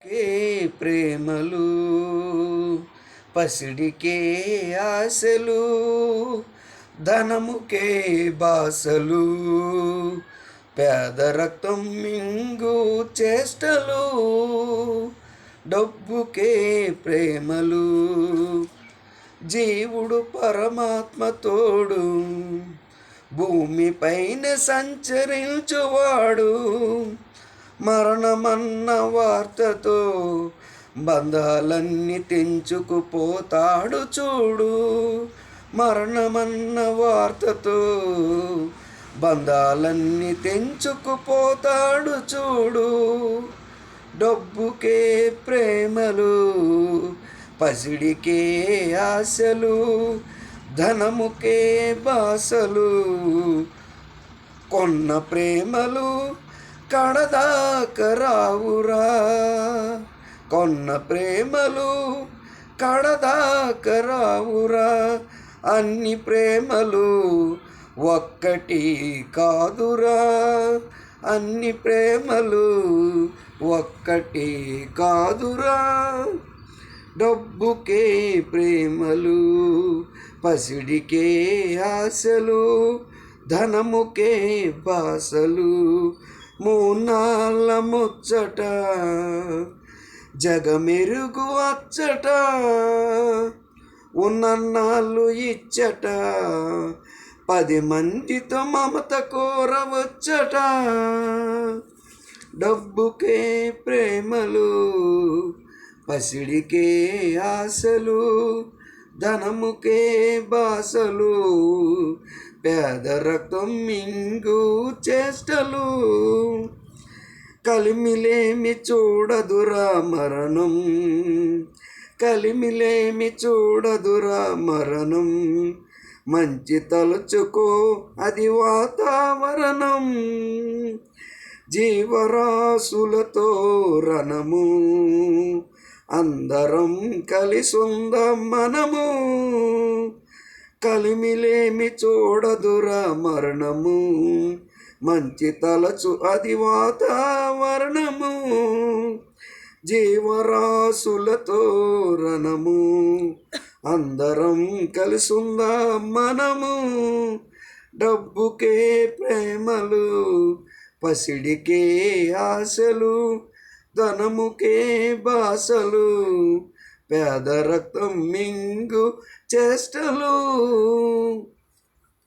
కే ప్రేమలు పసిడికే ఆశలు ధనముకే బాసలు పేద రక్తం మింగు చేష్టలు డబ్బుకే ప్రేమలు జీవుడు పరమాత్మ తోడు భూమిపైన సంచరించువాడు మరణమన్న వార్తతో బంధాలన్నీ తెంచుకుపోతాడు చూడు. మరణమన్న వార్తతో బంధాలన్నీ తెంచుకుపోతాడు చూడు. డబ్బుకే ప్రేమలు పసిడికే ఆశలు ధనముకే బాసలు కొన్న ప్రేమలు కడదాక రావురా. కొన్న ప్రేమలు కడదాక రావురా. అన్ని ప్రేమలు ఒక్కటి కాదురా. అన్ని ప్రేమలు ఒక్కటి కాదురా. డబ్బుకే ప్రేమలు పసిడికే ఆశలు ధనముకే బాసలు మూనాళ్ళ ముచ్చట జగమెరుగు అచ్చట ఉన్నన్నాళ్ళు ఇచ్చట 10 మందితో మమత కోరవచ్చట. డబ్బుకే ప్రేమలు పసిడికే ఆశలు ధనముకే బాసలు పేద రక్తం మింగు చేష్టలు కలిమిలేమి చూడదురా మరణం. కలిమిలేమి చూడదురా మరణం. మంచి తలుచుకో అది వాతావరణం. జీవరాశులతో రణము అందరం కలిసుందాం మనము. కలిమిలేమి చూడదురా మరణము. మంచి తలచు అది వాతావరణము. జీవరాశులతో రణము అందరం కలిసుందాం మనము. డబ్బుకే ప్రేమలు పసిడికే ఆశలు ధనముకే బాసలు పేద రక్తం మింగు చేష్టలు.